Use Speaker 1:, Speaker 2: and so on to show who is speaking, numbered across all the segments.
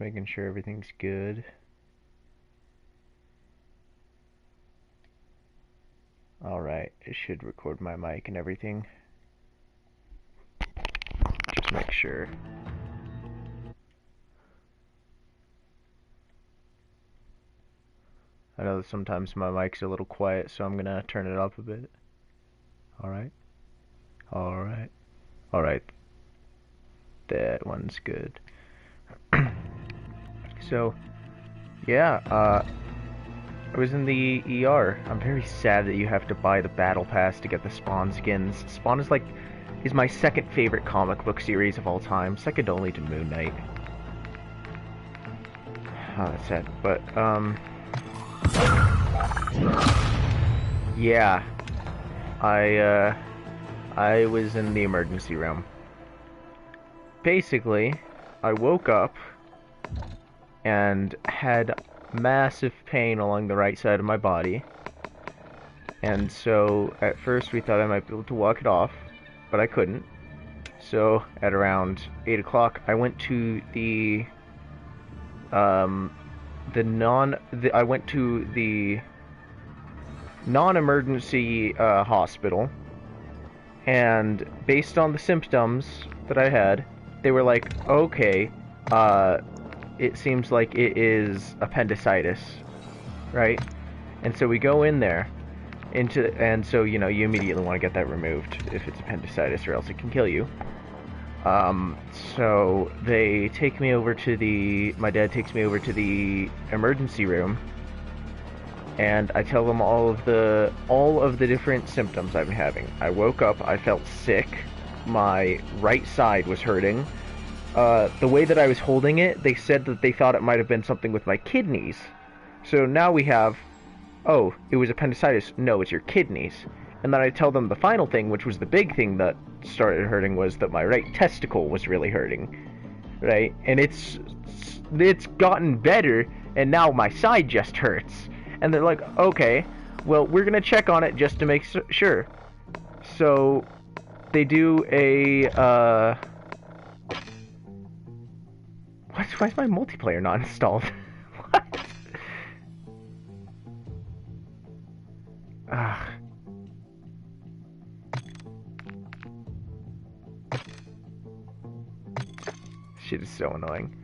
Speaker 1: making sure everything's good. Alright, it should record my mic and everything. Just make sure. I know that sometimes my mic's a little quiet, so I'm gonna turn it up a bit. Alright. Alright. Alright. That one's good. So, yeah, I was in the ER. I'm very sad that you have to buy the battle pass to get the Spawn skins. Spawn is my second favorite comic book series of all time, second only to Moon Knight. Oh, that's sad. But, yeah. I was in the emergency room. Basically, I woke up and had massive pain along the right side of my body. And so, at first we thought I might be able to walk it off, but I couldn't. So, at around 8 o'clock, I went to the non-emergency hospital, and based on the symptoms that I had, they were like, okay, it seems like it is appendicitis, right? And so we go in there, and so, you know, you immediately want to get that removed if it's appendicitis, or else it can kill you. So they take me over to my dad takes me over to the emergency room, and I tell them all of the different symptoms I've been having. I woke up, I felt sick, my right side was hurting. The way that I was holding it, they said that they thought it might have been something with my kidneys. So now we have, oh, it was appendicitis. No, it's your kidneys. And then I tell them the final thing, which was the big thing that started hurting, was that my right testicle was really hurting. Right? And it's gotten better, and now my side just hurts. And they're like, okay, well, we're gonna check on it just to make sure. So they do a, why is my multiplayer not installed? What? Ugh. Shit is so annoying.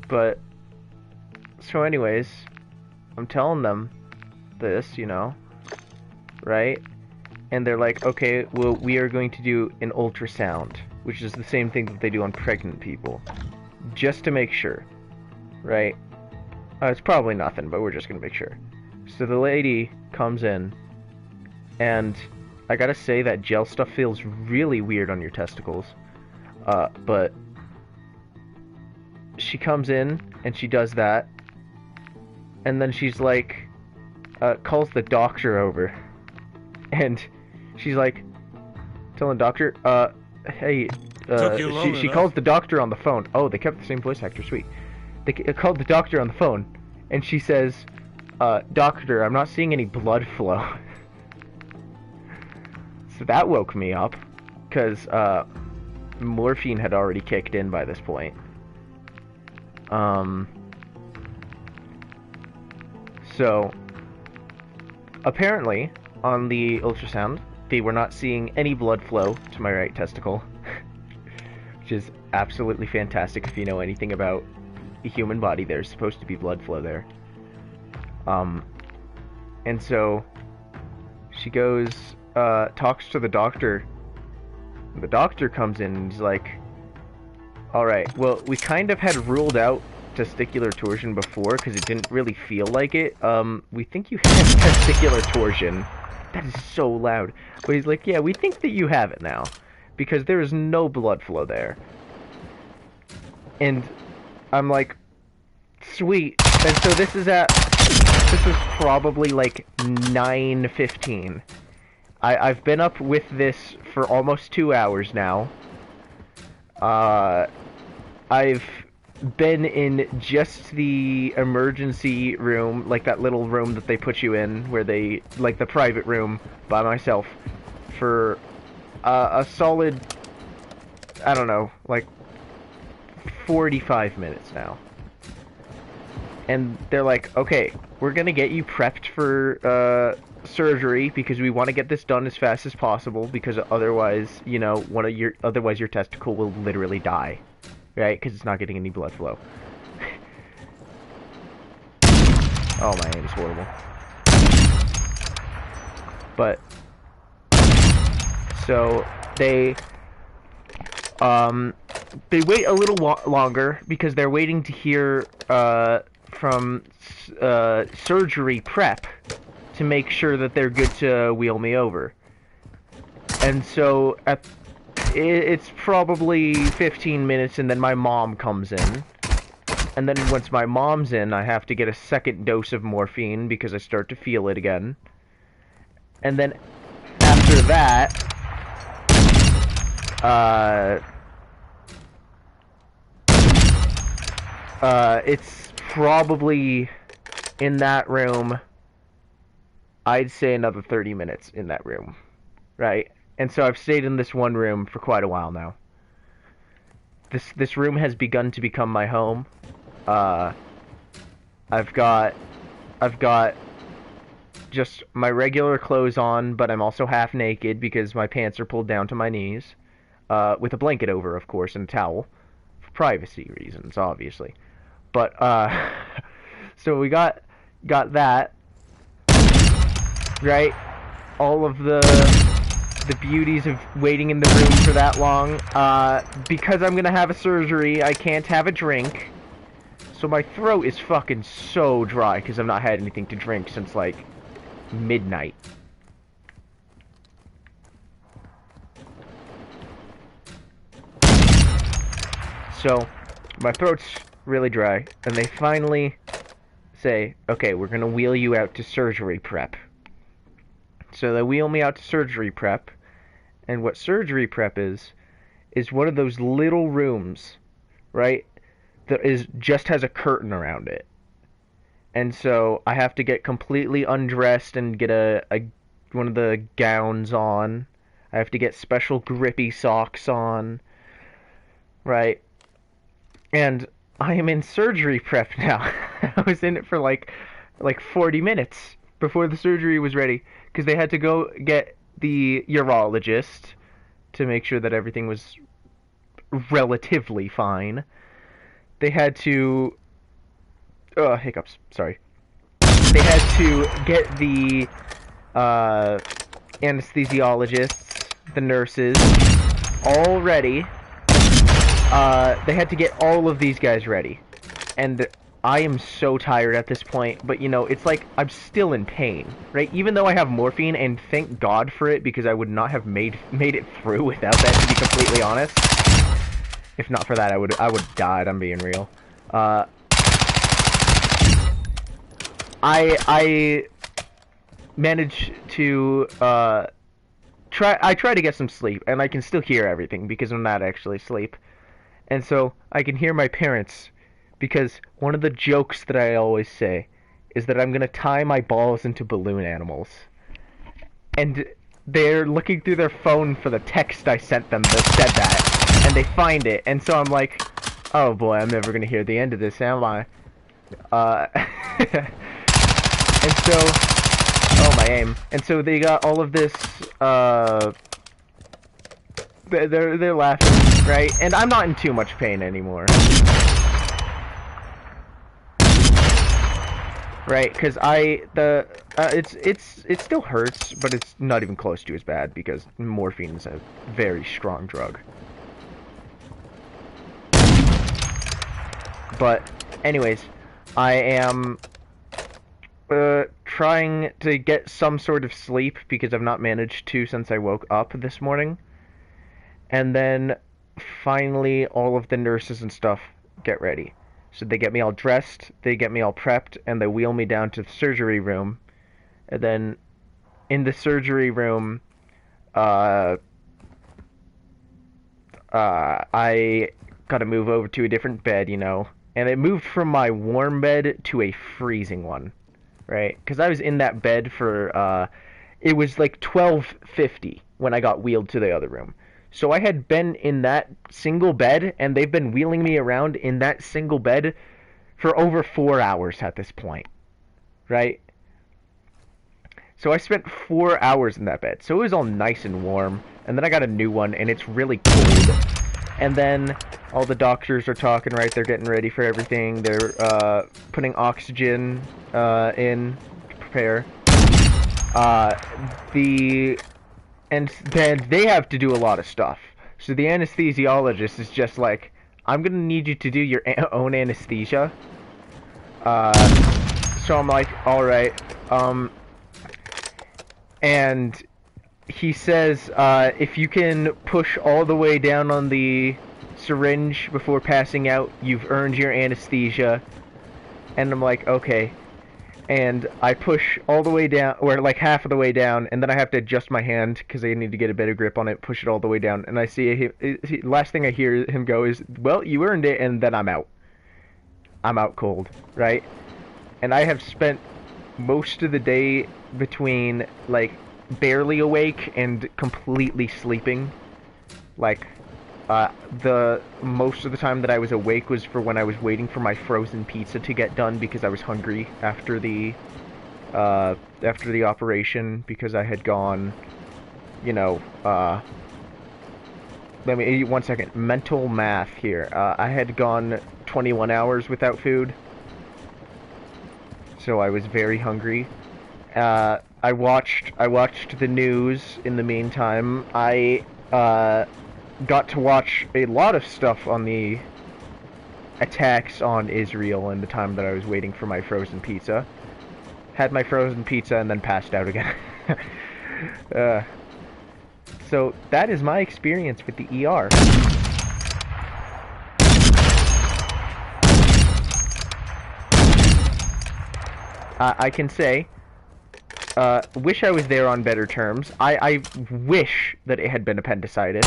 Speaker 1: But, so anyways, I'm telling them this, you know, right? And they're like, okay, well, we are going to do an ultrasound, which is the same thing that they do on pregnant people, just to make sure, right? It's probably nothing, but we're just gonna make sure. So the lady comes in, and I gotta say that gel stuff feels really weird on your testicles, but she comes in, and she does that, and then she's like, calls the doctor over, and she's like, telling the doctor, hey, she calls the doctor on the phone. Oh, they kept the same voice actor, sweet. They called the doctor on the phone, and she says, doctor, I'm not seeing any blood flow. So that woke me up, because, morphine had already kicked in by this point. So, apparently, on the ultrasound, they were not seeing any blood flow to my right testicle, which is absolutely fantastic. If you know anything about the human body, there's supposed to be blood flow there. And so, she goes, talks to the doctor. The doctor comes in and he's like, alright, well, we kind of had ruled out testicular torsion before because it didn't really feel like it. We think you have testicular torsion. That is so loud. But he's like, yeah, we think that you have it now, because there is no blood flow there. And I'm like, sweet. And so this is probably like 9:15. I've been up with this for almost 2 hours now. I've been in just the emergency room, like that little room that they put you in, where they, like the private room, by myself, for a solid, I don't know, like 45 minutes now. And they're like, okay, we're gonna get you prepped for surgery because we want to get this done as fast as possible because otherwise, you know, otherwise your testicle will literally die, right? Because it's not getting any blood flow. Oh, my aim is horrible. But so they wait a little longer because they're waiting to hear from surgery prep to make sure that they're good to wheel me over. And so it's probably 15 minutes, and then my mom comes in. And then once my mom's in, I have to get a second dose of morphine because I start to feel it again. And then after that, it's probably in that room, I'd say another 30 minutes in that room, right? And so I've stayed in this one room for quite a while now. This room has begun to become my home. I've got just my regular clothes on, but I'm also half naked because my pants are pulled down to my knees, with a blanket over, of course, and a towel, for privacy reasons, obviously. But so we got that, right? All of the beauties of waiting in the room for that long. Because I'm gonna have a surgery, I can't have a drink. So my throat is fucking so dry because I've not had anything to drink since, like, midnight. So, my throat's really dry, and they finally say, okay, we're gonna wheel you out to surgery prep. So they wheel me out to surgery prep, and what surgery prep is one of those little rooms, right, that just has a curtain around it. And so I have to get completely undressed and get one of the gowns on. I have to get special grippy socks on, right? And I am in surgery prep now. I was in it for like 40 minutes before the surgery was ready because they had to go get the urologist to make sure that everything was relatively fine. They had to hiccups, sorry. They had to get the anesthesiologists, the nurses, all ready. They had to get all of these guys ready. And I am so tired at this point, but you know, it's like I'm still in pain, right? Even though I have morphine, and thank God for it, because I would not have made it through without that, to be completely honest. If not for that, I would have died, I'm being real. I managed to try to get some sleep, and I can still hear everything because I'm not actually asleep. And so I can hear my parents, because one of the jokes that I always say is that I'm gonna tie my balls into balloon animals. And they're looking through their phone for the text I sent them that said that, and they find it, and so I'm like, oh boy, I'm never gonna hear the end of this, am I? And so, oh, my aim. And so they got all of this, they're laughing, right? And I'm not in too much pain anymore. Right, because it still hurts, but it's not even close to as bad because morphine is a very strong drug. But, anyways, I am trying to get some sort of sleep because I've not managed to since I woke up this morning. And then, finally, all of the nurses and stuff get ready. So they get me all dressed, they get me all prepped, and they wheel me down to the surgery room. And then, in the surgery room, I gotta move over to a different bed, you know. And it moved from my warm bed to a freezing one, right? Because I was in that bed for, it was like 12:50 when I got wheeled to the other room. So I had been in that single bed, and they've been wheeling me around in that single bed for over 4 hours at this point, right? So I spent 4 hours in that bed. So it was all nice and warm. And then I got a new one, and it's really cold. And then all the doctors are talking, right? They're getting ready for everything. They're putting oxygen in to prepare. Uh, the and then they have to do a lot of stuff. So the anesthesiologist is just like, I'm gonna need you to do your own anesthesia. So I'm like, all right. And he says, if you can push all the way down on the syringe before passing out, you've earned your anesthesia. And I'm like, okay. And I push all the way down, or like half of the way down, and then I have to adjust my hand because I need to get a better grip on it, push it all the way down, and I see last thing I hear him go is, well, you earned it, and then I'm out. I'm out cold, right? And I have spent most of the day between, like, barely awake and completely sleeping. Like, the most of the time that I was awake was for when I was waiting for my frozen pizza to get done because I was hungry after the operation, because I had gone, you know, let me, 1 second, mental math here. I had gone 21 hours without food, so I was very hungry. I watched the news in the meantime. I got to watch a lot of stuff on the attacks on Israel in the time that I was waiting for my frozen pizza. Had my frozen pizza and then passed out again. So that is my experience with the ER. I can say, wish I was there on better terms. I wish that it had been appendicitis.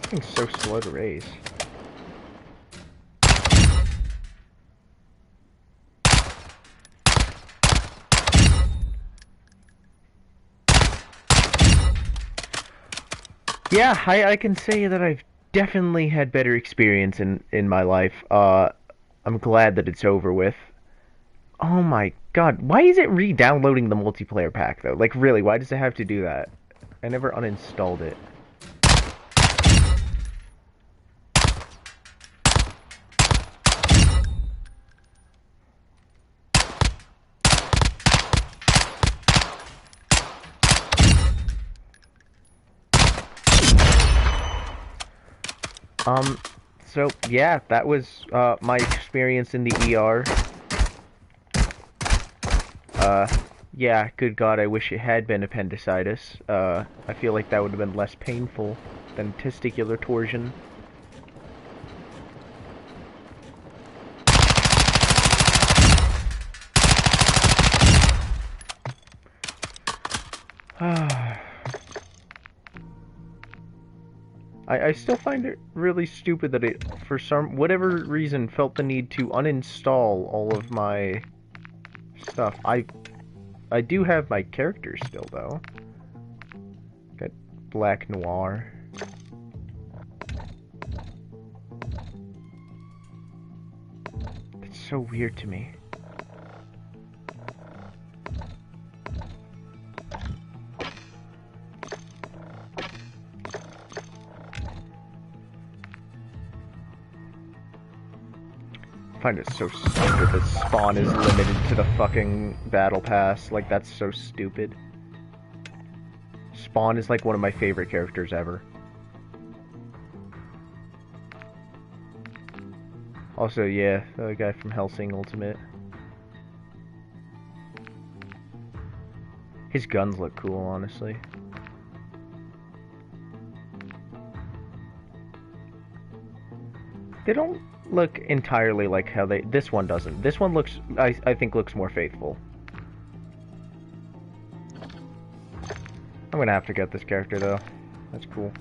Speaker 1: It's so slow to raise. Yeah, I can say that I've definitely had better experience in my life. I'm glad that it's over with. Oh my god, why is it re-downloading the multiplayer pack though? Like really, why does it have to do that? I never uninstalled it. So yeah, that was my experience in the ER. Yeah, good God, I wish it had been appendicitis. I feel like that would have been less painful than testicular torsion. I still find it really stupid that it, for some whatever reason, felt the need to uninstall all of my stuff. I do have my characters still, though. Got Black Noir. It's so weird to me. I find it so stupid that spawn is limited to the fucking battle pass. Like, that's so stupid. Spawn is like one of my favorite characters ever. Also, yeah, the guy from Hellsing Ultimate. His guns look cool, honestly. They don't look entirely like how they... This one doesn't. This one looks... I think looks more faithful. I'm gonna have to get this character though. That's cool.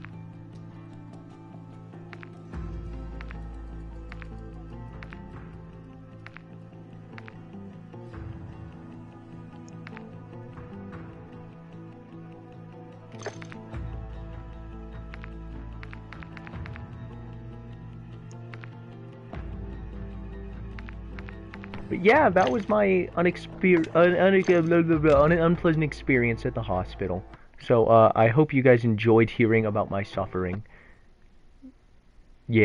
Speaker 1: But yeah, that was my unpleasant experience at the hospital. So I hope you guys enjoyed hearing about my suffering.